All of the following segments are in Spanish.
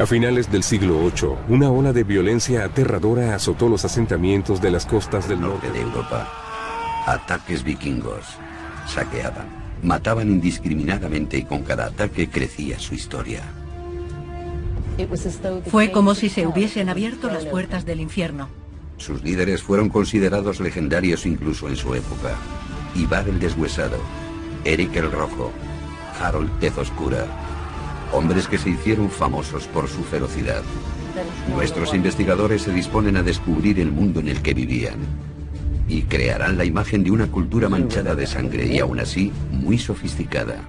A finales del siglo VIII, una ola de violencia aterradora azotó los asentamientos de las costas del norte de Europa. Ataques vikingos. Saqueaban, mataban indiscriminadamente y con cada ataque crecía su historia. Fue como si se hubiesen abierto las puertas del infierno. Sus líderes fueron considerados legendarios incluso en su época. Ivar el Deshuesado, Eric el Rojo, Harold Tez Oscura. Hombres que se hicieron famosos por su ferocidad. Nuestros investigadores se disponen a descubrir el mundo en el que vivían. Y crearán la imagen de una cultura manchada de sangre y aún así muy sofisticada.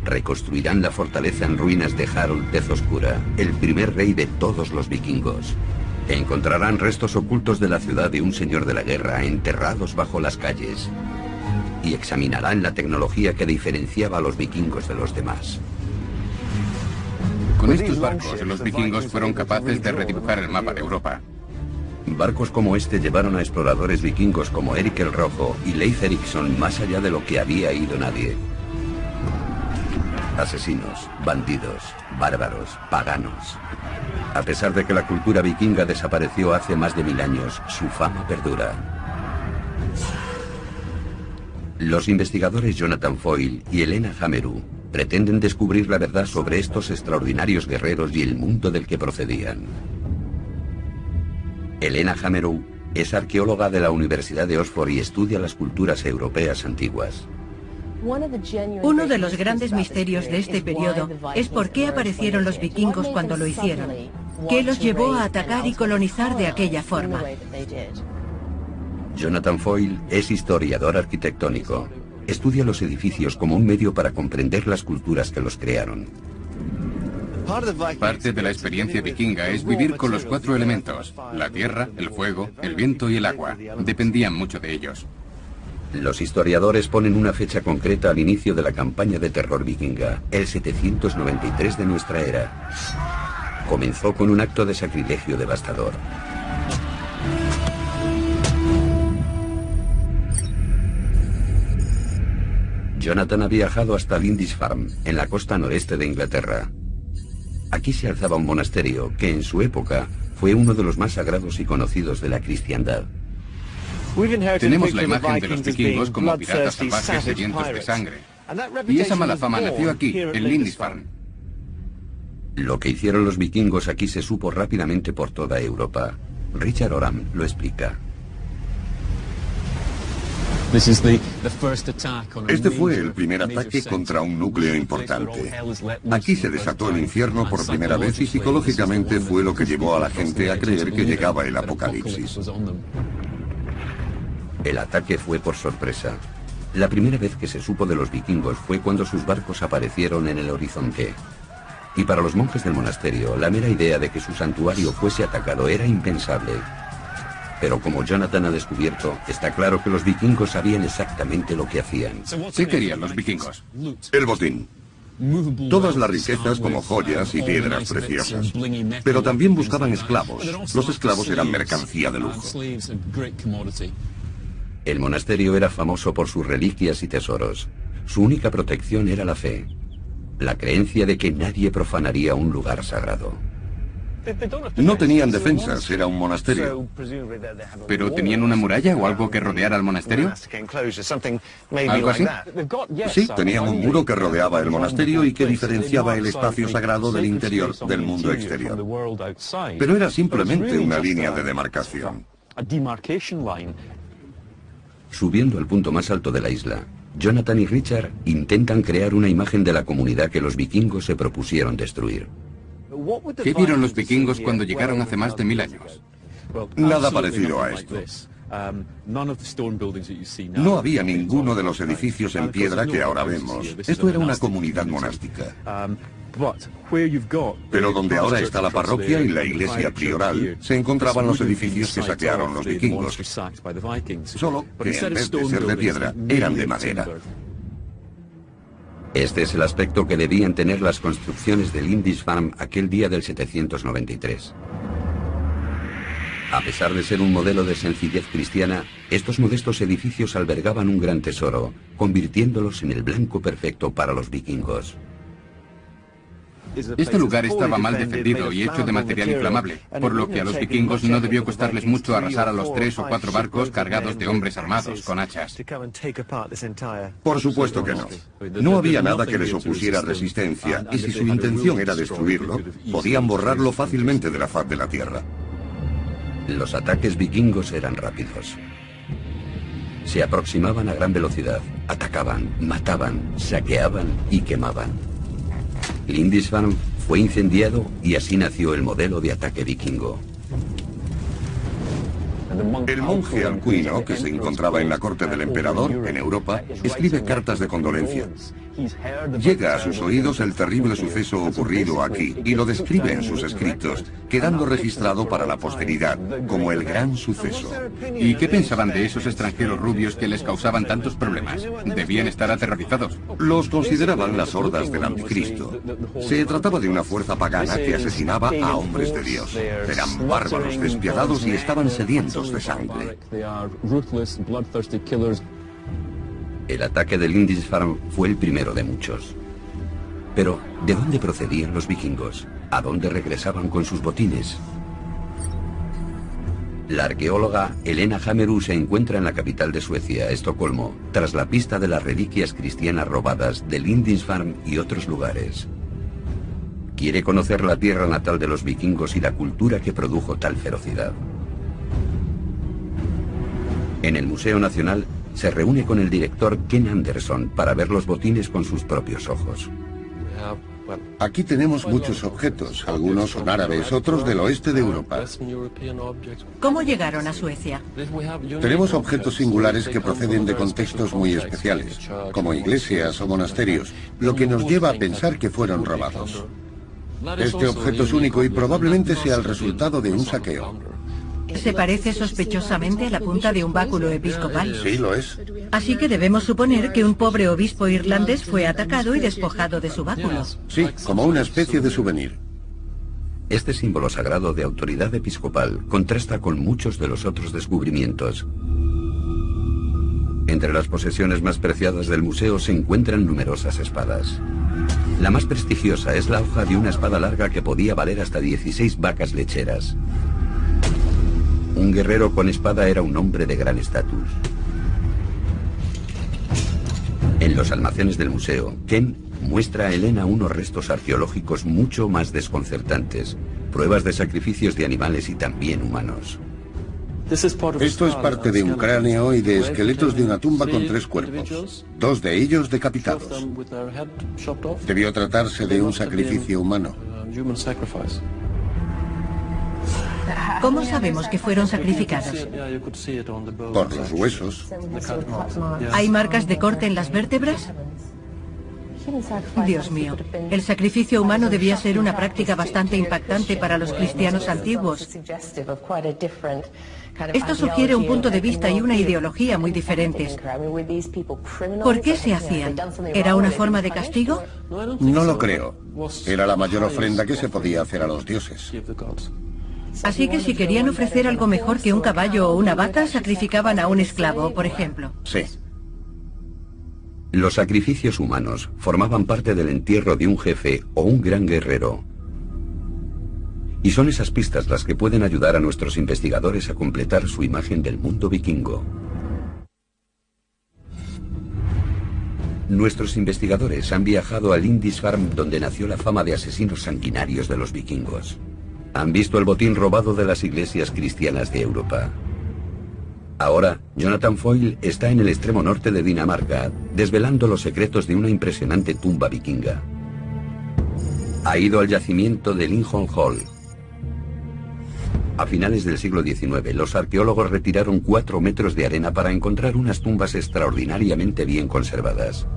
Reconstruirán la fortaleza en ruinas de Harold Tez Oscura, el primer rey de todos los vikingos. Encontrarán restos ocultos de la ciudad de un señor de la guerra enterrados bajo las calles. Y examinarán la tecnología que diferenciaba a los vikingos de los demás. Con estos barcos, los vikingos fueron capaces de redibujar el mapa de Europa. Barcos como este llevaron a exploradores vikingos como Eric el Rojo y Leif Erikson más allá de lo que había ido nadie. Asesinos, bandidos, bárbaros, paganos. A pesar de que la cultura vikinga desapareció hace más de 1000 años, su fama perdura. Los investigadores Jonathan Foyle y Elena Hamerow pretenden descubrir la verdad sobre estos extraordinarios guerreros y el mundo del que procedían. Elena Hamerow es arqueóloga de la Universidad de Oxford y estudia las culturas europeas antiguas. Uno de los grandes misterios de este periodo es por qué aparecieron los vikingos cuando lo hicieron. ¿Qué los llevó a atacar y colonizar de aquella forma? Jonathan Foyle es historiador arquitectónico. Estudia los edificios como un medio para comprender las culturas que los crearon. Parte de la experiencia vikinga es vivir con los 4 elementos: la tierra, el fuego, el viento y el agua. Dependían mucho de ellos. Los historiadores ponen una fecha concreta al inicio de la campaña de terror vikinga, el 793 de nuestra era. Comenzó con un acto de sacrilegio devastador. Jonathan ha viajado hasta Lindisfarne, en la costa noreste de Inglaterra. Aquí se alzaba un monasterio que en su época fue uno de los más sagrados y conocidos de la cristiandad. Tenemos la imagen de los vikingos como piratas salvajes sedientos de sangre. Y esa mala fama nació aquí, en Lindisfarne. Lo que hicieron los vikingos aquí se supo rápidamente por toda Europa. Richard Oram lo explica. Este fue el primer ataque contra un núcleo importante. Aquí se desató el infierno por primera vez y psicológicamente fue lo que llevó a la gente a creer que llegaba el apocalipsis. El ataque fue por sorpresa. La primera vez que se supo de los vikingos fue cuando sus barcos aparecieron en el horizonte. Y para los monjes del monasterio, la mera idea de que su santuario fuese atacado era impensable. Pero como Jonathan ha descubierto, está claro que los vikingos sabían exactamente lo que hacían. ¿Qué querían los vikingos? El botín. Todas las riquezas como joyas y piedras preciosas. Pero también buscaban esclavos. Los esclavos eran mercancía de lujo. El monasterio era famoso por sus reliquias y tesoros. Su única protección era la fe. La creencia de que nadie profanaría un lugar sagrado. No tenían defensas, era un monasterio. ¿Pero tenían una muralla o algo que rodeara al monasterio? ¿Algo así? Sí, tenían un muro que rodeaba el monasterio y que diferenciaba el espacio sagrado del interior del mundo exterior. Pero era simplemente una línea de demarcación. Subiendo al punto más alto de la isla, Jonathan y Richard intentan crear una imagen de la comunidad que los vikingos se propusieron destruir. ¿Qué vieron los vikingos cuando llegaron hace más de 1000 años? Nada parecido a esto. No había ninguno de los edificios en piedra que ahora vemos. Esto era una comunidad monástica. Pero donde ahora está la parroquia y la iglesia prioral, se encontraban los edificios que saquearon los vikingos. Solo que en vez de ser de piedra, eran de madera. Este es el aspecto que debían tener las construcciones de Lindisfarne aquel día del 793. A pesar de ser un modelo de sencillez cristiana, estos modestos edificios albergaban un gran tesoro, convirtiéndolos en el blanco perfecto para los vikingos. Este lugar estaba mal defendido y hecho de material inflamable, por lo que a los vikingos no debió costarles mucho arrasar a los 3 o 4 barcos cargados de hombres armados con hachas. Por supuesto que no. No había nada que les opusiera resistencia, y si su intención era destruirlo, podían borrarlo fácilmente de la faz de la tierra. Los ataques vikingos eran rápidos. Se aproximaban a gran velocidad, atacaban, mataban, saqueaban y quemaban. Lindisfarne fue incendiado y así nació el modelo de ataque vikingo. El monje Alcuino, que se encontraba en la corte del emperador, en Europa, escribe cartas de condolencia. Llega a sus oídos el terrible suceso ocurrido aquí y lo describe en sus escritos, quedando registrado para la posteridad como el gran suceso. ¿Y qué pensaban de esos extranjeros rubios que les causaban tantos problemas? Debían estar aterrorizados. Los consideraban las hordas del anticristo. Se trataba de una fuerza pagana que asesinaba a hombres de Dios. Eran bárbaros, despiadados y estaban sedientos de sangre. El ataque de Lindisfarne fue el primero de muchos. Pero, ¿de dónde procedían los vikingos? ¿A dónde regresaban con sus botines? La arqueóloga Helena Hammerud se encuentra en la capital de Suecia, Estocolmo, tras la pista de las reliquias cristianas robadas de Lindisfarne y otros lugares. Quiere conocer la tierra natal de los vikingos y la cultura que produjo tal ferocidad. En el Museo Nacional se reúne con el director Ken Anderson para ver los botines con sus propios ojos. Aquí tenemos muchos objetos, algunos son árabes, otros del oeste de Europa. ¿Cómo llegaron a Suecia? Tenemos objetos singulares que proceden de contextos muy especiales, como iglesias o monasterios, lo que nos lleva a pensar que fueron robados. Este objeto es único y probablemente sea el resultado de un saqueo. Se parece sospechosamente a la punta de un báculo episcopal. Sí, lo es. Así que debemos suponer que un pobre obispo irlandés fue atacado y despojado de su báculo. Sí, como una especie de souvenir. Este símbolo sagrado de autoridad episcopal contrasta con muchos de los otros descubrimientos. Entre las posesiones más preciadas del museo se encuentran numerosas espadas. La más prestigiosa es la hoja de una espada larga que podía valer hasta 16 vacas lecheras. Un guerrero con espada era un hombre de gran estatus. En los almacenes del museo, Ken muestra a Helena unos restos arqueológicos mucho más desconcertantes, pruebas de sacrificios de animales y también humanos. Esto es parte de un cráneo y de esqueletos de una tumba con 3 cuerpos, 2 de ellos decapitados. Debió tratarse de un sacrificio humano. ¿Cómo sabemos que fueron sacrificados? Por los huesos. ¿Hay marcas de corte en las vértebras? Dios mío, el sacrificio humano debía ser una práctica bastante impactante para los cristianos antiguos. Esto sugiere un punto de vista y una ideología muy diferentes. ¿Por qué se hacían? ¿Era una forma de castigo? No lo creo. Era la mayor ofrenda que se podía hacer a los dioses. Así que si querían ofrecer algo mejor que un caballo o una vaca, sacrificaban a un esclavo, por ejemplo. Sí. Los sacrificios humanos formaban parte del entierro de un jefe o un gran guerrero. Y son esas pistas las que pueden ayudar a nuestros investigadores a completar su imagen del mundo vikingo. Nuestros investigadores han viajado a Lindisfarne, donde nació la fama de asesinos sanguinarios de los vikingos. Han visto el botín robado de las iglesias cristianas de Europa. Ahora, Jonathan Foyle está en el extremo norte de Dinamarca, desvelando los secretos de una impresionante tumba vikinga. Ha ido al yacimiento de Lindholm Hall. A finales del siglo XIX, los arqueólogos retiraron 4 metros de arena para encontrar unas tumbas extraordinariamente bien conservadas.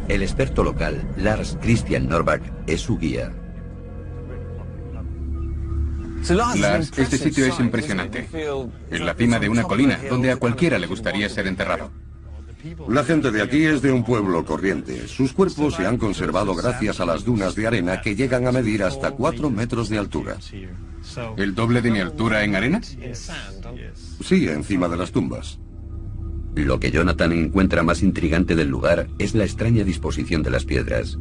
El experto local, Lars Christian Norback, es su guía. Lars, este sitio es impresionante. En la cima de una colina, donde a cualquiera le gustaría ser enterrado. La gente de aquí es de un pueblo corriente. Sus cuerpos se han conservado gracias a las dunas de arena que llegan a medir hasta 4 metros de altura. ¿El doble de mi altura en arena? Sí, encima de las tumbas. Lo que Jonathan encuentra más intrigante del lugar es la extraña disposición de las piedras.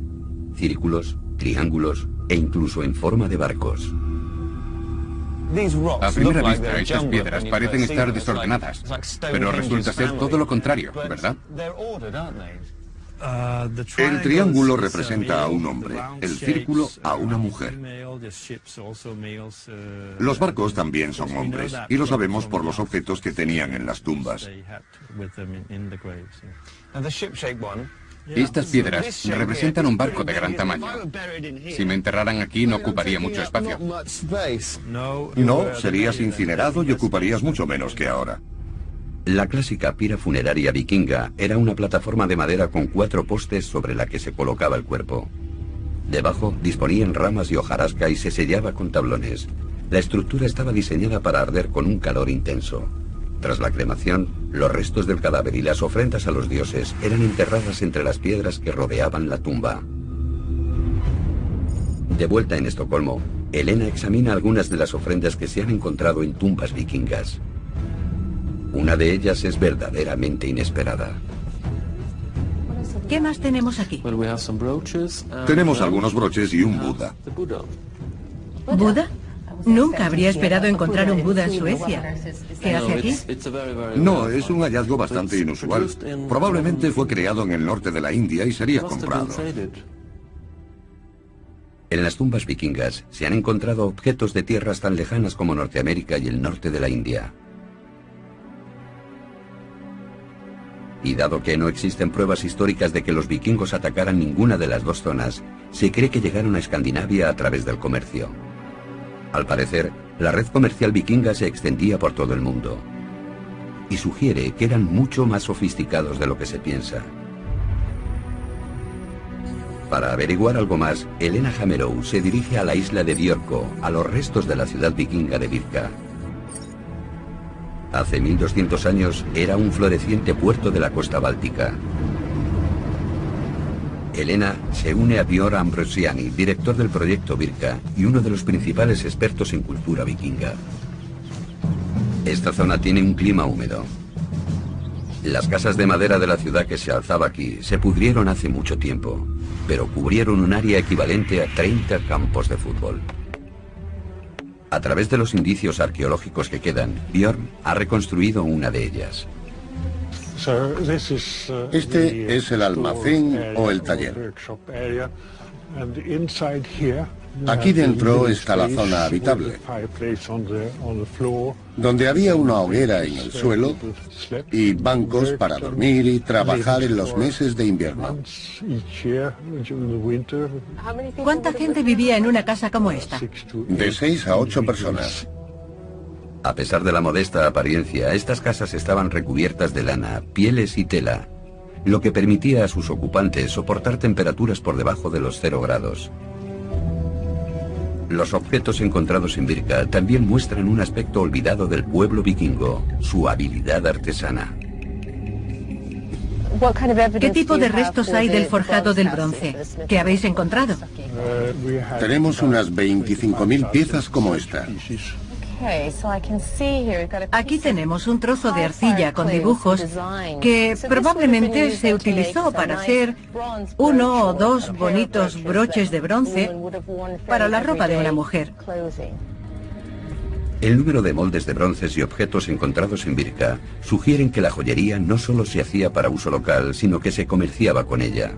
Círculos, triángulos e incluso en forma de barcos. A primera vista, estas piedras parecen estar desordenadas, pero resulta ser todo lo contrario, ¿verdad? El triángulo representa a un hombre, el círculo a una mujer. Los barcos también son hombres, y lo sabemos por los objetos que tenían en las tumbas. Estas piedras representan un barco de gran tamaño. Si me enterraran aquí no ocuparía mucho espacio. No, serías incinerado y ocuparías mucho menos que ahora. La clásica pira funeraria vikinga era una plataforma de madera con 4 postes sobre la que se colocaba el cuerpo. Debajo disponían ramas y hojarasca y se sellaba con tablones. La estructura estaba diseñada para arder con un calor intenso. Tras la cremación, los restos del cadáver y las ofrendas a los dioses eran enterradas entre las piedras que rodeaban la tumba. De vuelta en Estocolmo, Elena examina algunas de las ofrendas que se han encontrado en tumbas vikingas. Una de ellas es verdaderamente inesperada. ¿Qué más tenemos aquí? Tenemos algunos broches y un Buda. ¿Buda? Nunca habría esperado encontrar un Buda en Suecia. ¿Qué hace aquí? No, es un hallazgo bastante inusual. Probablemente fue creado en el norte de la India y sería comprado. En las tumbas vikingas se han encontrado objetos de tierras tan lejanas como Norteamérica y el norte de la India. Y dado que no existen pruebas históricas de que los vikingos atacaran ninguna de las dos zonas, se cree que llegaron a Escandinavia a través del comercio. Al parecer, la red comercial vikinga se extendía por todo el mundo. Y sugiere que eran mucho más sofisticados de lo que se piensa. Para averiguar algo más, Elena Hamerow se dirige a la isla de Björkö, a los restos de la ciudad vikinga de Birka. Hace 1200 años era un floreciente puerto de la costa báltica. Elena se une a Björn Ambrosiani, director del proyecto Birka y uno de los principales expertos en cultura vikinga. Esta zona tiene un clima húmedo. Las casas de madera de la ciudad que se alzaba aquí se pudrieron hace mucho tiempo, pero cubrieron un área equivalente a 30 campos de fútbol. A través de los indicios arqueológicos que quedan, Björn ha reconstruido una de ellas. Este es el almacén o el taller. Aquí dentro está la zona habitable, donde había una hoguera en el suelo y bancos para dormir y trabajar en los meses de invierno. ¿Cuánta gente vivía en una casa como esta? De 6 a 8 personas. A pesar de la modesta apariencia, estas casas estaban recubiertas de lana, pieles y tela, lo que permitía a sus ocupantes soportar temperaturas por debajo de los 0 grados. Los objetos encontrados en Birka también muestran un aspecto olvidado del pueblo vikingo, su habilidad artesana. ¿Qué tipo de restos hay del forjado del bronce? ¿Qué habéis encontrado? Tenemos unas 25.000 piezas como esta. Aquí tenemos un trozo de arcilla con dibujos que probablemente se utilizó para hacer 1 o 2 bonitos broches de bronce para la ropa de una mujer. El número de moldes de bronces y objetos encontrados en Birka sugieren que la joyería no solo se hacía para uso local, sino que se comerciaba con ella.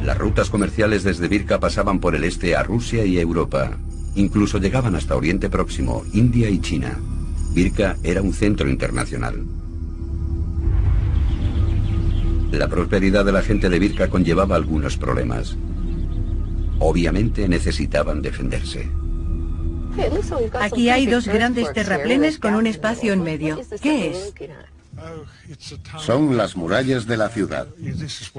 Las rutas comerciales desde Birka pasaban por el este a Rusia y Europa. Incluso llegaban hasta Oriente Próximo, India y China. Birka era un centro internacional. La prosperidad de la gente de Birka conllevaba algunos problemas. Obviamente necesitaban defenderse. Aquí hay 2 grandes terraplenes con un espacio en medio. ¿Qué es? Son las murallas de la ciudad.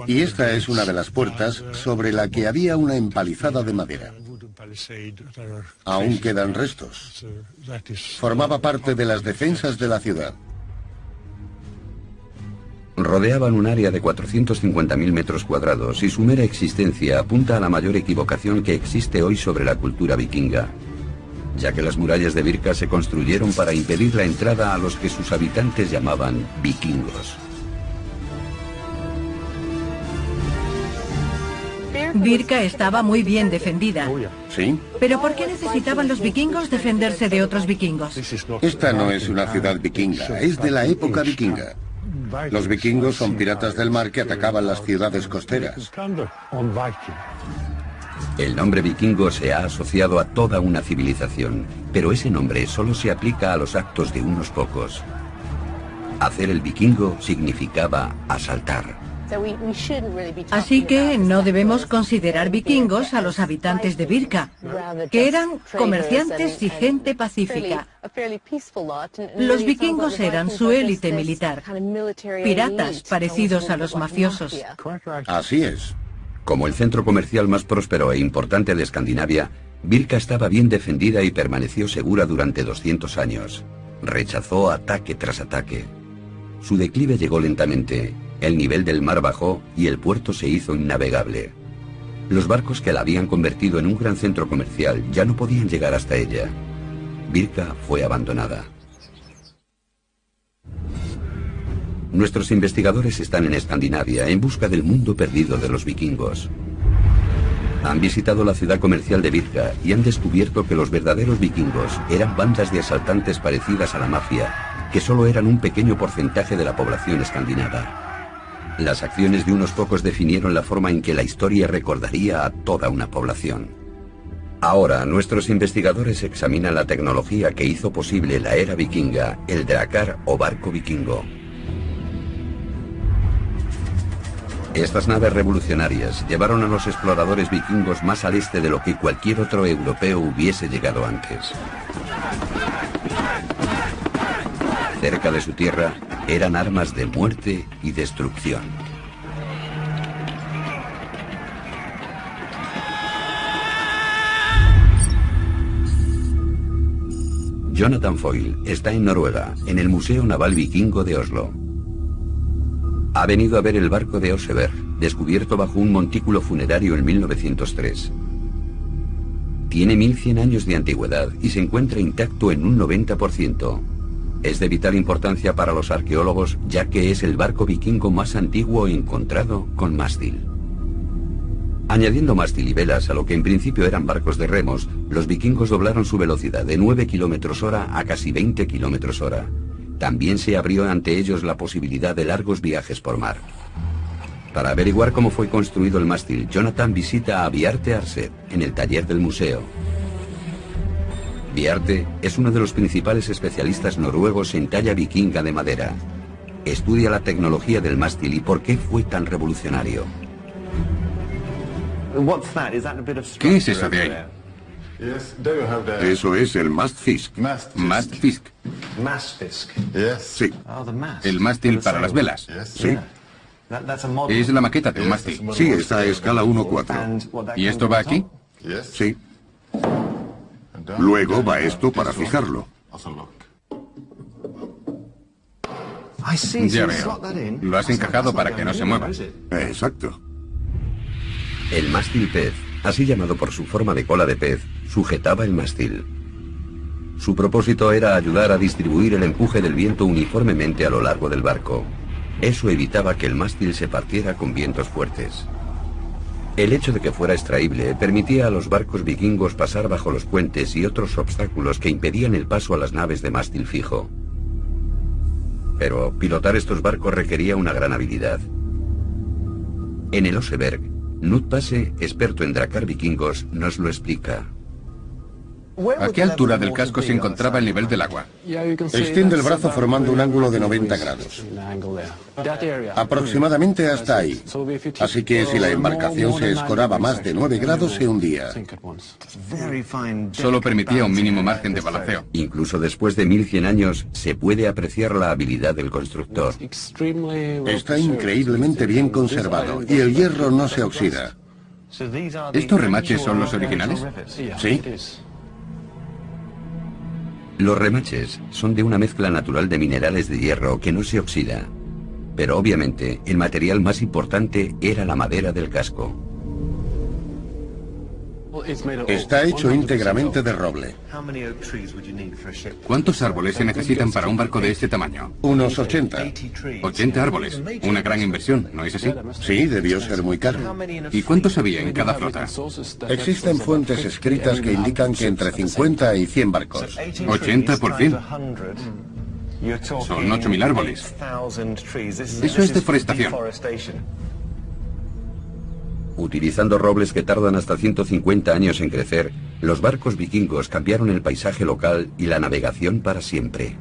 Y esta es una de las puertas sobre la que había una empalizada de madera. Aún quedan restos. Formaba parte de las defensas de la ciudad. Rodeaban un área de 450.000 metros cuadrados y su mera existencia apunta a la mayor equivocación que existe hoy sobre la cultura vikinga. ya que las murallas de Birka se construyeron para impedir la entrada a los que sus habitantes llamaban vikingos. Birka estaba muy bien defendida. ¿Sí? ¿Pero por qué necesitaban los vikingos defenderse de otros vikingos? Esta no es una ciudad vikinga, es de la época vikinga. Los vikingos son piratas del mar que atacaban las ciudades costeras. El nombre vikingo se ha asociado a toda una civilización, pero ese nombre solo se aplica a los actos de unos pocos. Hacer el vikingo significaba asaltar. Así que no debemos considerar vikingos a los habitantes de Birka, que eran comerciantes y gente pacífica. Los vikingos eran su élite militar, piratas parecidos a los mafiosos. Así es. Como el centro comercial más próspero e importante de Escandinavia, Birka estaba bien defendida y permaneció segura durante 200 años. Rechazó ataque tras ataque. Su declive llegó lentamente, el nivel del mar bajó y el puerto se hizo innavegable. Los barcos que la habían convertido en un gran centro comercial ya no podían llegar hasta ella. Birka fue abandonada. Nuestros investigadores están en Escandinavia en busca del mundo perdido de los vikingos. Han visitado la ciudad comercial de Birka y han descubierto que los verdaderos vikingos eran bandas de asaltantes parecidas a la mafia, que solo eran un pequeño porcentaje de la población escandinava. Las acciones de unos pocos definieron la forma en que la historia recordaría a toda una población. Ahora, nuestros investigadores examinan la tecnología que hizo posible la era vikinga, el drakkar o barco vikingo. Estas naves revolucionarias llevaron a los exploradores vikingos más al este de lo que cualquier otro europeo hubiese llegado antes. Cerca de su tierra eran armas de muerte y destrucción. Jonathan Foyle está en Noruega, en el Museo Naval Vikingo de Oslo. Ha venido a ver el barco de Oseberg, descubierto bajo un montículo funerario en 1903. Tiene 1100 años de antigüedad y se encuentra intacto en un 90%. Es de vital importancia para los arqueólogos, ya que es el barco vikingo más antiguo encontrado con mástil. Añadiendo mástil y velas a lo que en principio eran barcos de remos, los vikingos doblaron su velocidad de 9 km/h a casi 20 km/h. También se abrió ante ellos la posibilidad de largos viajes por mar. Para averiguar cómo fue construido el mástil, Jonathan visita a Bjarte Arset en el taller del museo. Bjarte es uno de los principales especialistas noruegos en talla vikinga de madera. Estudia la tecnología del mástil y por qué fue tan revolucionario. ¿Qué es eso de ahí? Eso es el mastfisk. Mastfisk. Sí. El mástil para las velas. Sí. Es la maqueta de un mástil. Sí, está a escala 1:4. ¿Y esto va aquí? Sí. Luego va esto para fijarlo. Ya veo. Lo has encajado para que no se mueva. Exacto. El mástil pez, así llamado por su forma de cola de pez, sujetaba el mástil. Su propósito era ayudar a distribuir el empuje del viento uniformemente a lo largo del barco. Eso evitaba que el mástil se partiera con vientos fuertes. El hecho de que fuera extraíble permitía a los barcos vikingos pasar bajo los puentes y otros obstáculos que impedían el paso a las naves de mástil fijo. Pero pilotar estos barcos requería una gran habilidad. En el Oseberg, Knut Pase, experto en drakkar vikingos, nos lo explica. ¿A qué altura del casco se encontraba el nivel del agua? Extiende el brazo formando un ángulo de 90 grados. Aproximadamente hasta ahí. Así que si la embarcación se escoraba más de 9 grados se hundía. Solo permitía un mínimo margen de balanceo. Incluso después de 1100 años, se puede apreciar la habilidad del constructor. Está increíblemente bien conservado y el hierro no se oxida. ¿Estos remaches son los originales? Sí. Los remaches son de una mezcla natural de minerales de hierro que no se oxida. Pero obviamente el material más importante era la madera del casco. Está hecho íntegramente de roble. ¿Cuántos árboles se necesitan para un barco de este tamaño? Unos 80. 80 árboles. Una gran inversión, ¿no es así? Sí, debió ser muy caro. ¿Y cuántos había en cada flota? Existen fuentes escritas que indican que entre 50 y 100 barcos. 80 por fin. Son 8.000 árboles. Eso es deforestación. Utilizando robles que tardan hasta 150 años en crecer, los barcos vikingos cambiaron el paisaje local y la navegación para siempre.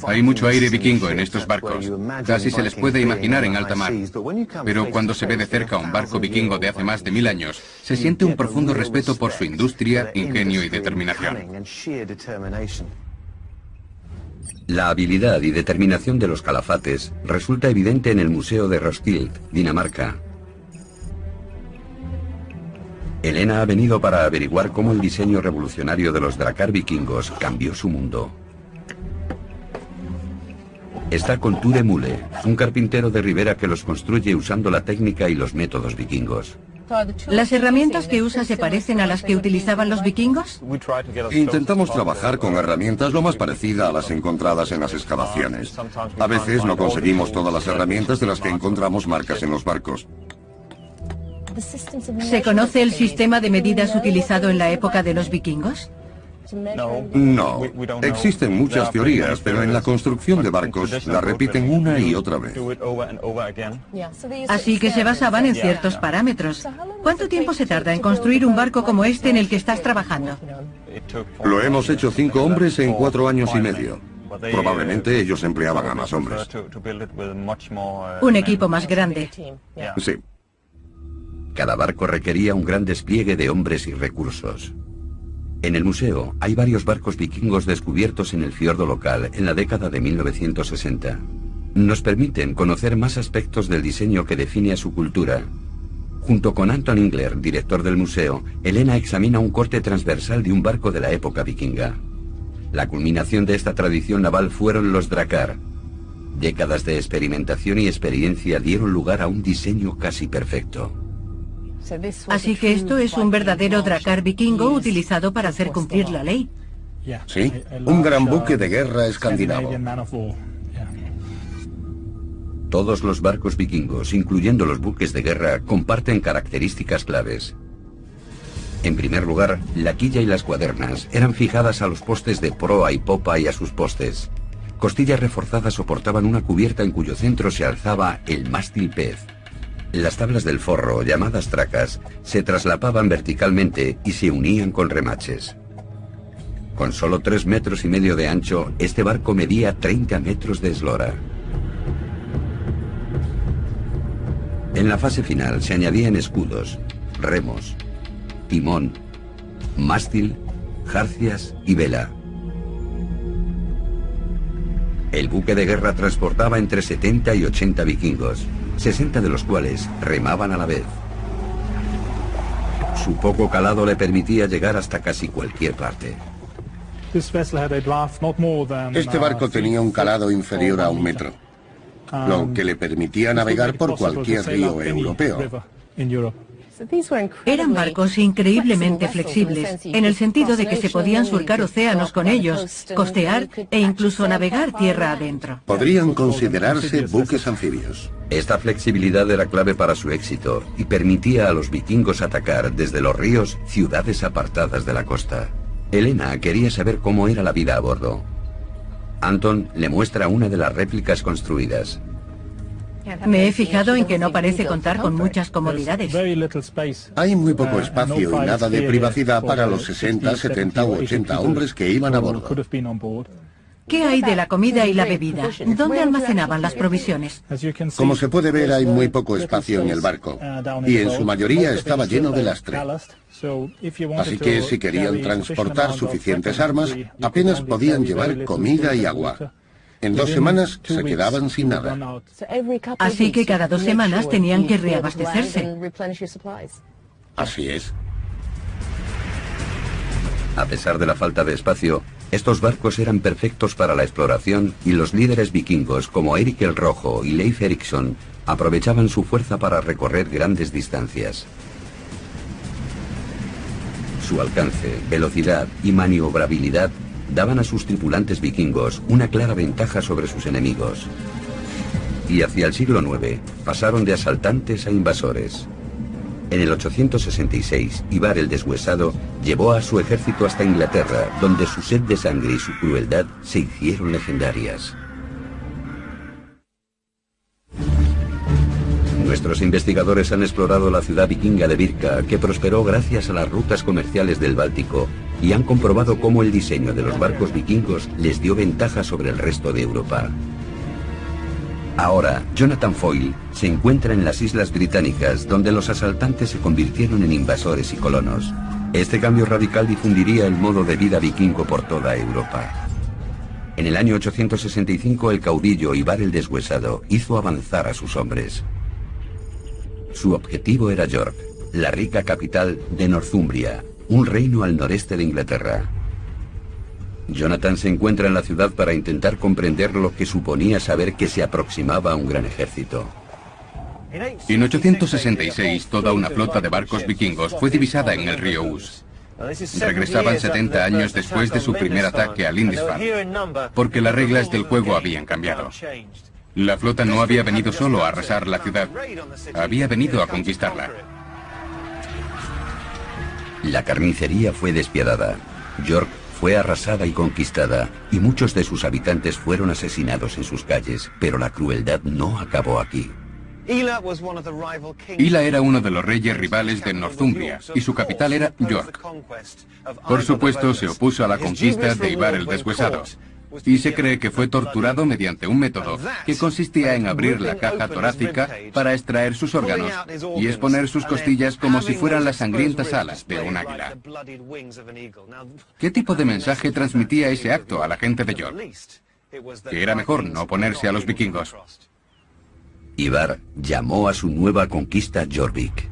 Hay mucho aire vikingo en estos barcos. Casi se les puede imaginar en alta mar. Pero cuando se ve de cerca un barco vikingo de hace más de 1000 años, se siente un profundo respeto por su industria, ingenio y determinación. La habilidad y determinación de los calafates resulta evidente en el Museo de Roskilde, Dinamarca. Elena ha venido para averiguar cómo el diseño revolucionario de los drakkar vikingos cambió su mundo. Está con Ture Mule, un carpintero de ribera que los construye usando la técnica y los métodos vikingos. ¿Las herramientas que usa se parecen a las que utilizaban los vikingos? Intentamos trabajar con herramientas lo más parecidas a las encontradas en las excavaciones. A veces no conseguimos todas las herramientas de las que encontramos marcas en los barcos. ¿Se conoce el sistema de medidas utilizado en la época de los vikingos? No, existen muchas teorías, pero en la construcción de barcos la repiten una y otra vez. Así que se basaban en ciertos parámetros. ¿Cuánto tiempo se tarda en construir un barco como este en el que estás trabajando? Lo hemos hecho 5 hombres en 4 años y medio. Probablemente ellos empleaban a más hombres. Un equipo más grande. Sí. Cada barco requería un gran despliegue de hombres y recursos. En el museo hay varios barcos vikingos descubiertos en el fiordo local en la década de 1960. Nos permiten conocer más aspectos del diseño que define a su cultura. Junto con Anton Ingler, director del museo, Elena examina un corte transversal de un barco de la época vikinga. La culminación de esta tradición naval fueron los drakkar. Décadas de experimentación y experiencia dieron lugar a un diseño casi perfecto. Así que esto es un verdadero drakkar vikingo utilizado para hacer cumplir la ley. Sí, un gran buque de guerra escandinavo. Todos los barcos vikingos, incluyendo los buques de guerra, comparten características claves. En primer lugar, la quilla y las cuadernas eran fijadas a los postes de proa y popa y a sus postes. Costillas reforzadas soportaban una cubierta en cuyo centro se alzaba el mástil pez. Las tablas del forro, llamadas tracas, se traslapaban verticalmente y se unían con remaches. Con solo 3,5 metros de ancho, este barco medía 30 metros de eslora. En la fase final se añadían escudos, remos, timón, mástil, jarcias y vela. El buque de guerra transportaba entre 70 y 80 vikingos, 60 de los cuales remaban a la vez. Su poco calado le permitía llegar hasta casi cualquier parte. Este barco tenía un calado inferior a 1 metro, lo que le permitía navegar por cualquier río europeo. Eran barcos increíblemente flexibles, en el sentido de que se podían surcar océanos con ellos, costear e incluso navegar tierra adentro. Podrían considerarse buques anfibios. Esta flexibilidad era clave para su éxito y permitía a los vikingos atacar desde los ríos ciudades apartadas de la costa. Elena quería saber cómo era la vida a bordo. Anton le muestra una de las réplicas construidas. Me he fijado en que no parece contar con muchas comodidades. Hay muy poco espacio y nada de privacidad para los 60, 70 u 80 hombres que iban a bordo. ¿Qué hay de la comida y la bebida? ¿Dónde almacenaban las provisiones? Como se puede ver, hay muy poco espacio en el barco, y en su mayoría estaba lleno de lastre. Así que si querían transportar suficientes armas, apenas podían llevar comida y agua. En 2 semanas se quedaban sin nada. Así que cada 2 semanas tenían que reabastecerse. Así es. A pesar de la falta de espacio, estos barcos eran perfectos para la exploración y los líderes vikingos como Erik el Rojo y Leif Erikson aprovechaban su fuerza para recorrer grandes distancias. Su alcance, velocidad y maniobrabilidad daban a sus tripulantes vikingos una clara ventaja sobre sus enemigos. Y hacia el siglo IX pasaron de asaltantes a invasores. En el 866, Ivar el Deshuesado llevó a su ejército hasta Inglaterra, donde su sed de sangre y su crueldad se hicieron legendarias. Nuestros investigadores han explorado la ciudad vikinga de Birka, que prosperó gracias a las rutas comerciales del Báltico, y han comprobado cómo el diseño de los barcos vikingos les dio ventaja sobre el resto de Europa. Ahora, Jonathan Foyle se encuentra en las Islas Británicas, donde los asaltantes se convirtieron en invasores y colonos. Este cambio radical difundiría el modo de vida vikingo por toda Europa. En el año 865, el caudillo Ivar el Deshuesado hizo avanzar a sus hombres. Su objetivo era York, la rica capital de Northumbria, un reino al noreste de Inglaterra. Jonathan se encuentra en la ciudad para intentar comprender lo que suponía saber que se aproximaba a un gran ejército. En 866, toda una flota de barcos vikingos fue divisada en el río Ouse. Regresaban 70 años después de su primer ataque a Lindisfarne, porque las reglas del juego habían cambiado. La flota no había venido solo a arrasar la ciudad, había venido a conquistarla. La carnicería fue despiadada. York fue arrasada y conquistada, y muchos de sus habitantes fueron asesinados en sus calles, pero la crueldad no acabó aquí. Ila era uno de los reyes rivales de Northumbria, y su capital era York. Por supuesto, se opuso a la conquista de Ivar el Deshuesado, y se cree que fue torturado mediante un método que consistía en abrir la caja torácica para extraer sus órganos y exponer sus costillas como si fueran las sangrientas alas de un águila. ¿Qué tipo de mensaje transmitía ese acto a la gente de York? Que era mejor no oponerse a los vikingos. Ivar llamó a su nueva conquista Jorvik.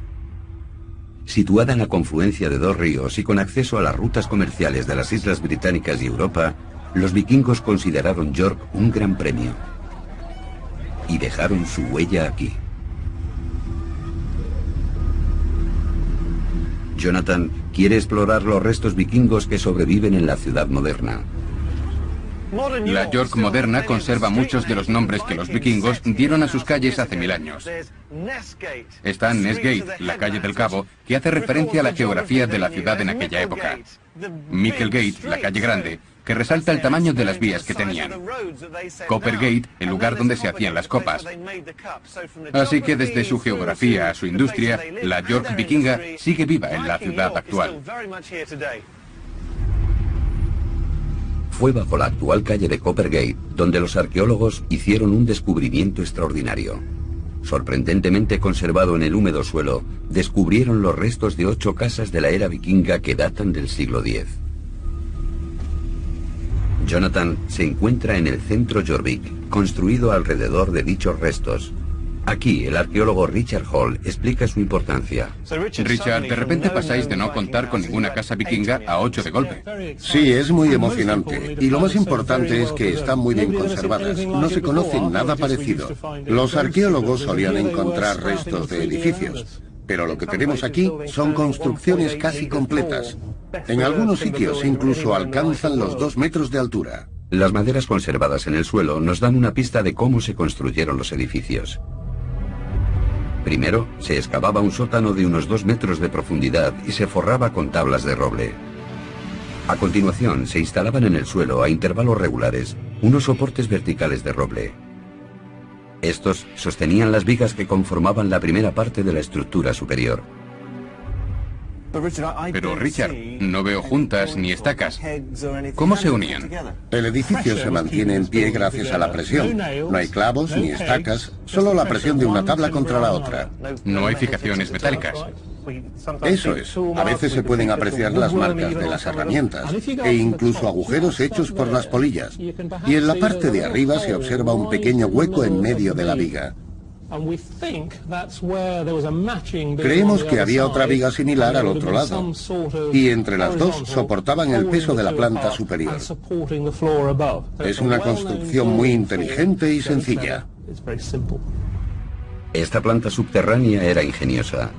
Situada en la confluencia de dos ríos y con acceso a las rutas comerciales de las Islas Británicas y Europa, los vikingos consideraron York un gran premio y dejaron su huella aquí. Jonathan quiere explorar los restos vikingos que sobreviven en la ciudad moderna. La York moderna conserva muchos de los nombres que los vikingos dieron a sus calles hace 1000 años. Está Nessgate, la calle del Cabo, que hace referencia a la geografía de la ciudad en aquella época. Micklegate, la calle grande, que resalta el tamaño de las vías que tenían. Coppergate, el lugar donde se hacían las copas. Así que desde su geografía a su industria, la York vikinga sigue viva en la ciudad actual. Fue bajo la actual calle de Coppergate donde los arqueólogos hicieron un descubrimiento extraordinario. Sorprendentemente conservado en el húmedo suelo, descubrieron los restos de 8 casas de la era vikinga que datan del siglo X. Jonathan se encuentra en el centro Jorvik, construido alrededor de dichos restos. Aquí, el arqueólogo Richard Hall explica su importancia. Richard, de repente pasáis de no contar con ninguna casa vikinga a 8 de golpe. Sí, es muy emocionante. Y lo más importante es que están muy bien conservadas. No se conoce nada parecido. Los arqueólogos solían encontrar restos de edificios, pero lo que tenemos aquí son construcciones casi completas. En algunos sitios incluso alcanzan los 2 metros de altura. Las maderas conservadas en el suelo nos dan una pista de cómo se construyeron los edificios. Primero, se excavaba un sótano de unos 2 metros de profundidad y se forraba con tablas de roble. A continuación, se instalaban en el suelo, a intervalos regulares, unos soportes verticales de roble. Estos sostenían las vigas que conformaban la primera parte de la estructura superior. Pero Richard, no veo juntas ni estacas. ¿Cómo se unían? El edificio se mantiene en pie gracias a la presión. No hay clavos ni estacas, solo la presión de una tabla contra la otra. No hay fijaciones metálicas. Eso es. A veces se pueden apreciar las marcas de las herramientas e incluso agujeros hechos por las polillas. Y en la parte de arriba se observa un pequeño hueco en medio de la viga. Creemos que había otra viga similar al otro lado, y entre las dos soportaban el peso de la planta superior. Es una construcción muy inteligente y sencilla. Esta planta subterránea era ingeniosa.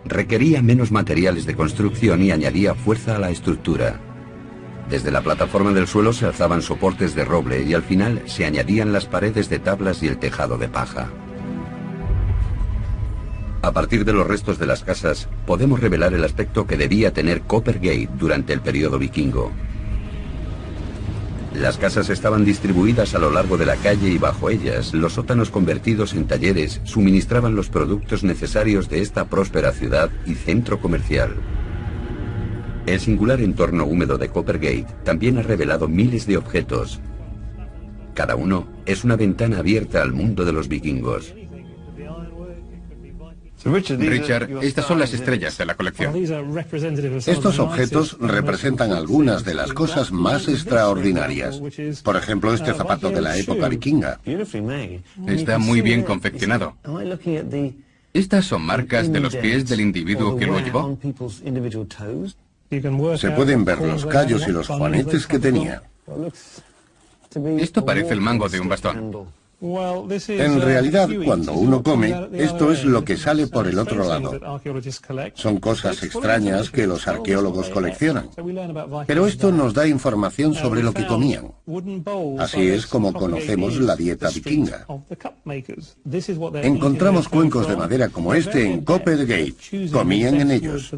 Requería menos materiales de construcción y añadía fuerza a la estructura. Desde la plataforma del suelo se alzaban soportes de roble y al final se añadían las paredes de tablas y el tejado de paja. A partir de los restos de las casas, podemos revelar el aspecto que debía tener Coppergate durante el periodo vikingo. Las casas estaban distribuidas a lo largo de la calle y bajo ellas, los sótanos convertidos en talleres suministraban los productos necesarios de esta próspera ciudad y centro comercial. El singular entorno húmedo de Coppergate también ha revelado miles de objetos. Cada uno es una ventana abierta al mundo de los vikingos. Richard, estas son las estrellas de la colección. Estos objetos representan algunas de las cosas más extraordinarias. Por ejemplo, este zapato de la época vikinga. Está muy bien confeccionado. ¿Estas son marcas de los pies del individuo que lo llevó? Se pueden ver los callos y los juanetes que tenía. Esto parece el mango de un bastón. En realidad, cuando uno come, esto es lo que sale por el otro lado. Son cosas extrañas que los arqueólogos coleccionan. Pero esto nos da información sobre lo que comían. Así es como conocemos la dieta vikinga. Encontramos cuencos de madera como este en Coppergate. Comían en ellos.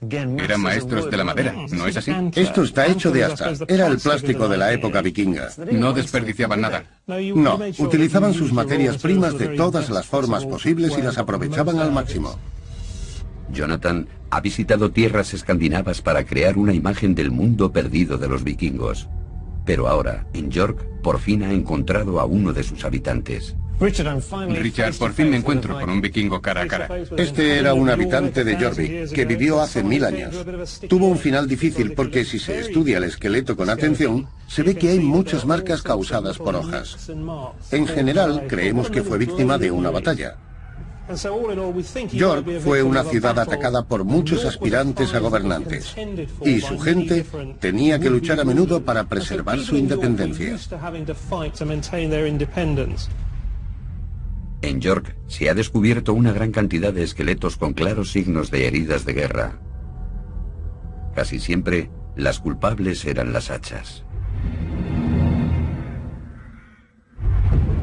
Eran maestros de la madera, ¿no es así? Esto está hecho de asta. Era el plástico de la época vikinga. No desperdiciaban nada. No, utilizaban sus materias primas de todas las formas posibles y las aprovechaban al máximo. Jonathan ha visitado tierras escandinavas para crear una imagen del mundo perdido de los vikingos. Pero ahora, en York, por fin ha encontrado a uno de sus habitantes. Richard, por fin me encuentro con un vikingo cara a cara. Este era un habitante de Jorvik, que vivió hace 1000 años. Tuvo un final difícil porque si se estudia el esqueleto con atención, se ve que hay muchas marcas causadas por hojas. En general, creemos que fue víctima de una batalla. York fue una ciudad atacada por muchos aspirantes a gobernantes, y su gente tenía que luchar a menudo para preservar su independencia. En York se ha descubierto una gran cantidad de esqueletos con claros signos de heridas de guerra. Casi siempre, las culpables eran las hachas.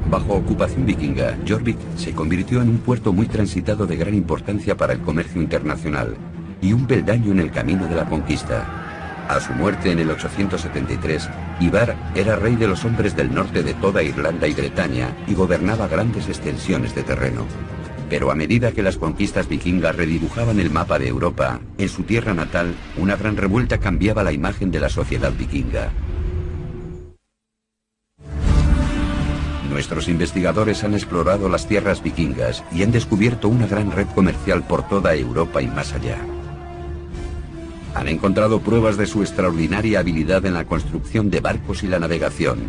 Bajo ocupación vikinga, Jorvik se convirtió en un puerto muy transitado de gran importancia para el comercio internacional y un peldaño en el camino de la conquista. A su muerte en el 873, Ivar era rey de los hombres del norte de toda Irlanda y Bretaña y gobernaba grandes extensiones de terreno. Pero a medida que las conquistas vikingas redibujaban el mapa de Europa, en su tierra natal, una gran revuelta cambiaba la imagen de la sociedad vikinga. Nuestros investigadores han explorado las tierras vikingas y han descubierto una gran red comercial por toda Europa y más allá. Han encontrado pruebas de su extraordinaria habilidad en la construcción de barcos y la navegación.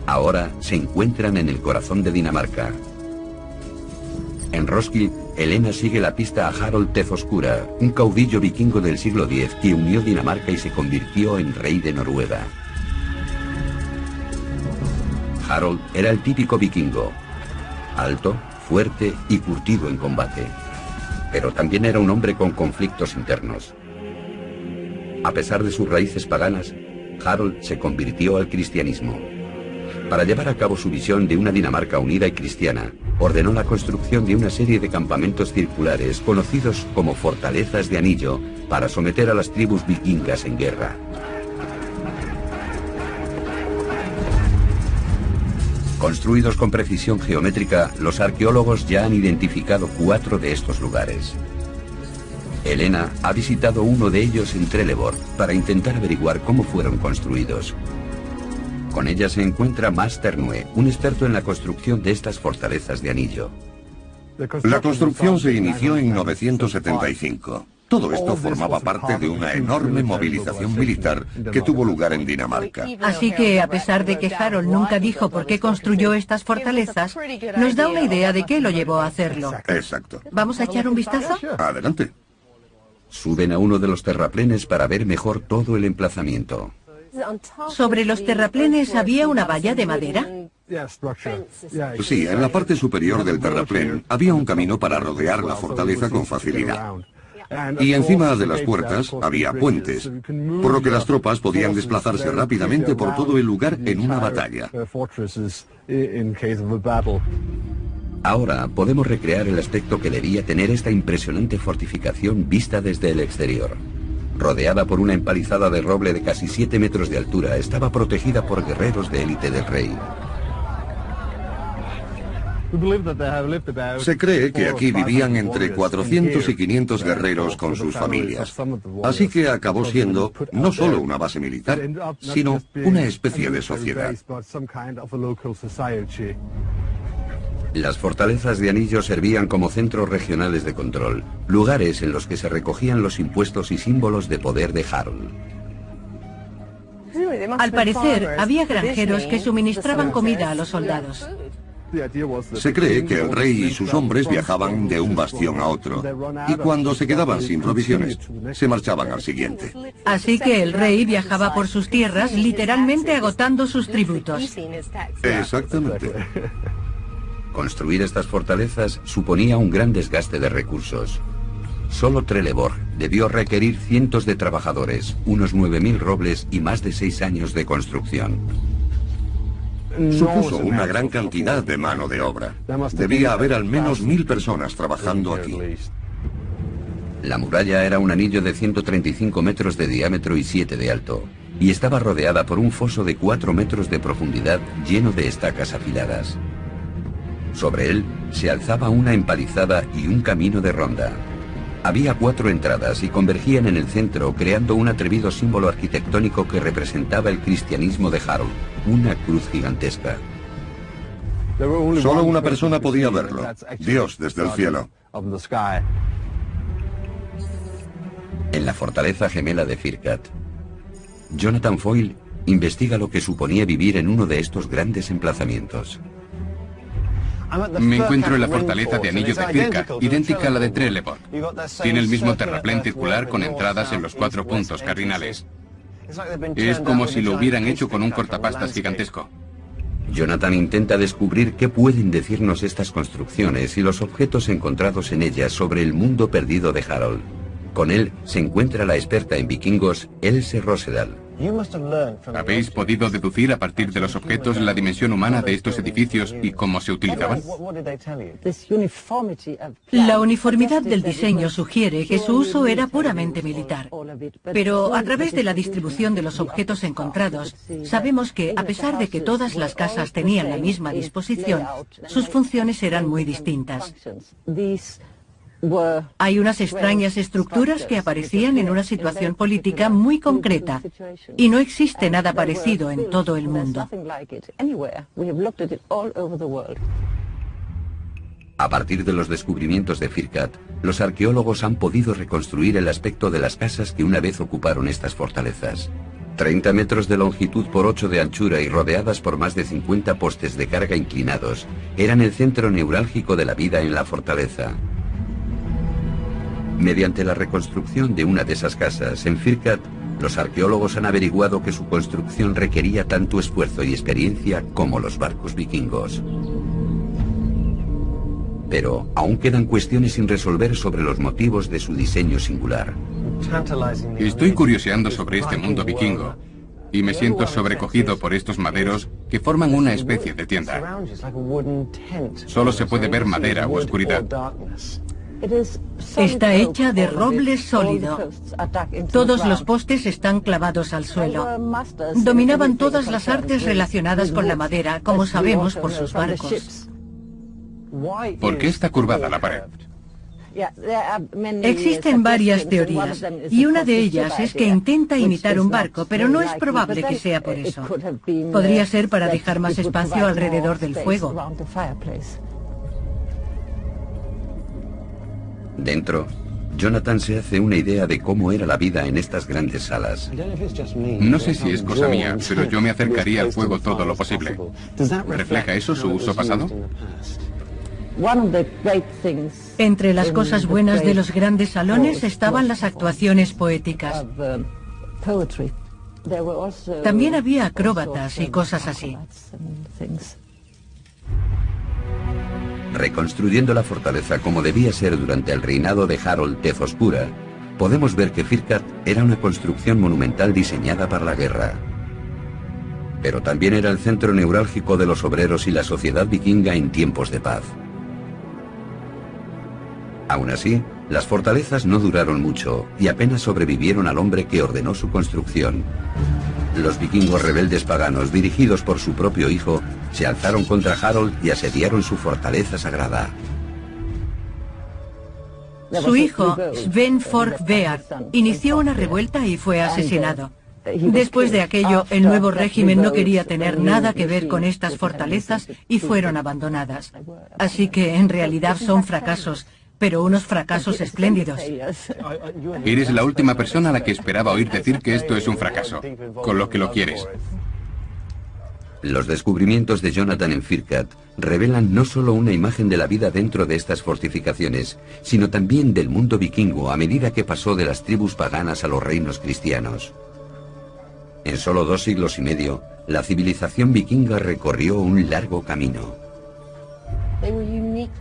Ahora se encuentran en el corazón de Dinamarca. En Roskilde, Helena sigue la pista a Harold Tezoscura, un caudillo vikingo del siglo X que unió Dinamarca y se convirtió en rey de Noruega. Harold era el típico vikingo, alto, fuerte y curtido en combate. Pero también era un hombre con conflictos internos. A pesar de sus raíces paganas, Harold se convirtió al cristianismo. Para llevar a cabo su visión de una Dinamarca unida y cristiana, ordenó la construcción de una serie de campamentos circulares conocidos como fortalezas de anillo para someter a las tribus vikingas en guerra. Construidos con precisión geométrica, los arqueólogos ya han identificado 4 de estos lugares. Helena ha visitado uno de ellos en Trelleborg para intentar averiguar cómo fueron construidos. Con ella se encuentra Mads Ternue, un experto en la construcción de estas fortalezas de anillo. La construcción se inició en 975. Todo esto formaba parte de una enorme movilización militar que tuvo lugar en Dinamarca. Así que, a pesar de que Harold nunca dijo por qué construyó estas fortalezas, nos da una idea de qué lo llevó a hacerlo. Exacto. ¿Vamos a echar un vistazo? Adelante. Suben a uno de los terraplenes para ver mejor todo el emplazamiento. ¿Sobre los terraplenes había una valla de madera? Sí, en la parte superior del terraplén había un camino para rodear la fortaleza con facilidad. Y encima de las puertas había puentes, por lo que las tropas podían desplazarse rápidamente por todo el lugar en una batalla. Ahora podemos recrear el aspecto que debía tener esta impresionante fortificación vista desde el exterior. Rodeada por una empalizada de roble de casi 7 metros de altura, estaba protegida por guerreros de élite del rey. Se cree que aquí vivían entre 400 y 500 guerreros con sus familias. Así que acabó siendo no solo una base militar, sino una especie de sociedad. Las fortalezas de anillo servían como centros regionales de control, lugares en los que se recogían los impuestos y símbolos de poder de Harold. Al parecer, había granjeros que suministraban comida a los soldados. Se cree que el rey y sus hombres viajaban de un bastión a otro, y cuando se quedaban sin provisiones, se marchaban al siguiente. Así que el rey viajaba por sus tierras, literalmente agotando sus tributos. Exactamente. Construir estas fortalezas suponía un gran desgaste de recursos. Solo Trelleborg debió requerir cientos de trabajadores, unos 9.000 robles y más de 6 años de construcción. Supuso una gran cantidad de mano de obra. Debía haber al menos 1.000 personas trabajando aquí. La muralla era un anillo de 135 metros de diámetro y 7 de alto, y estaba rodeada por un foso de 4 metros de profundidad lleno de estacas afiladas. Sobre él se alzaba una empalizada y un camino de ronda. Había 4 entradas y convergían en el centro, creando un atrevido símbolo arquitectónico que representaba el cristianismo de Harold, una cruz gigantesca. Solo una persona podía verlo, Dios desde el cielo. En la fortaleza gemela de Firkat, Jonathan Foyle investiga lo que suponía vivir en uno de estos grandes emplazamientos. Me encuentro en la fortaleza de anillo de Firkat, idéntica a la de Trelleborg. Tiene el mismo terraplén circular con entradas en los 4 puntos cardinales. Es como si lo hubieran hecho con un cortapastas gigantesco. Jonathan intenta descubrir qué pueden decirnos estas construcciones y los objetos encontrados en ellas sobre el mundo perdido de Harold. Con él se encuentra la experta en vikingos, Else Rosedal. ¿Habéis podido deducir a partir de los objetos la dimensión humana de estos edificios y cómo se utilizaban? La uniformidad del diseño sugiere que su uso era puramente militar. Pero a través de la distribución de los objetos encontrados, sabemos que, a pesar de que todas las casas tenían la misma disposición, sus funciones eran muy distintas. Hay unas extrañas estructuras que aparecían en una situación política muy concreta, y no existe nada parecido en todo el mundo. A partir de los descubrimientos de Firkat, los arqueólogos han podido reconstruir el aspecto de las casas que una vez ocuparon estas fortalezas. 30 metros de longitud por 8 de anchura y rodeadas por más de 50 postes de carga inclinados, eran el centro neurálgico de la vida en la fortaleza. Mediante la reconstrucción de una de esas casas en Firkat, los arqueólogos han averiguado que su construcción requería tanto esfuerzo y experiencia como los barcos vikingos. Pero aún quedan cuestiones sin resolver sobre los motivos de su diseño singular. Estoy curioseando sobre este mundo vikingo y me siento sobrecogido por estos maderos que forman una especie de tienda. Solo se puede ver madera u oscuridad. Está hecha de roble sólido. Todos los postes están clavados al suelo. Dominaban todas las artes relacionadas con la madera, como sabemos por sus barcos. ¿Por qué está curvada la pared? Existen varias teorías, y una de ellas es que intenta imitar un barco, pero no es probable que sea por eso. Podría ser para dejar más espacio alrededor del fuego. Dentro, Jonathan se hace una idea de cómo era la vida en estas grandes salas. No sé si es cosa mía, pero yo me acercaría al fuego todo lo posible. ¿Refleja eso su uso pasado? Entre las cosas buenas de los grandes salones estaban las actuaciones poéticas. También había acróbatas y cosas así. Reconstruyendo la fortaleza como debía ser durante el reinado de Harold Tezoscura, podemos ver que Firkat era una construcción monumental diseñada para la guerra. Pero también era el centro neurálgico de los obreros y la sociedad vikinga en tiempos de paz. Aún así, las fortalezas no duraron mucho y apenas sobrevivieron al hombre que ordenó su construcción. Los vikingos rebeldes paganos, dirigidos por su propio hijo, se alzaron contra Harold y asediaron su fortaleza sagrada. Su hijo, Sven Forkbeard, inició una revuelta y fue asesinado. Después de aquello, el nuevo régimen no quería tener nada que ver con estas fortalezas y fueron abandonadas. Así que en realidad son fracasos, pero unos fracasos espléndidos. Eres la última persona a la que esperaba oír decir que esto es un fracaso, con lo que lo quieres. Los descubrimientos de Jonathan en Firkat revelan no solo una imagen de la vida dentro de estas fortificaciones, sino también del mundo vikingo a medida que pasó de las tribus paganas a los reinos cristianos. En solo 2 siglos y medio, la civilización vikinga recorrió un largo camino.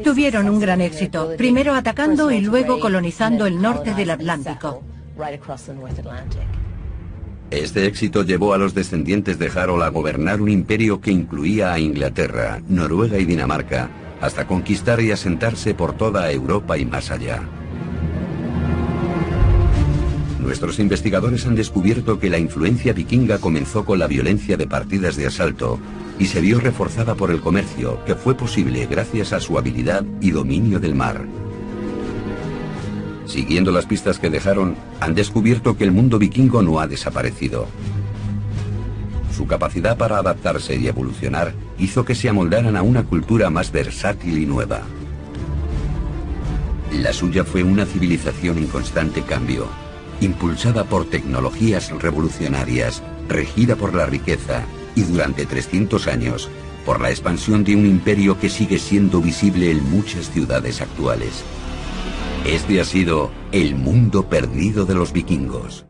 Tuvieron un gran éxito, primero atacando y luego colonizando el norte del Atlántico. Este éxito llevó a los descendientes de Harold a gobernar un imperio que incluía a Inglaterra, Noruega y Dinamarca, hasta conquistar y asentarse por toda Europa y más allá. Nuestros investigadores han descubierto que la influencia vikinga comenzó con la violencia de partidas de asalto y se vio reforzada por el comercio, que fue posible gracias a su habilidad y dominio del mar. Siguiendo las pistas que dejaron, han descubierto que el mundo vikingo no ha desaparecido. Su capacidad para adaptarse y evolucionar hizo que se amoldaran a una cultura más versátil y nueva. La suya fue una civilización en constante cambio, impulsada por tecnologías revolucionarias, regida por la riqueza y durante 300 años por la expansión de un imperio que sigue siendo visible en muchas ciudades actuales. Este ha sido el mundo perdido de los vikingos.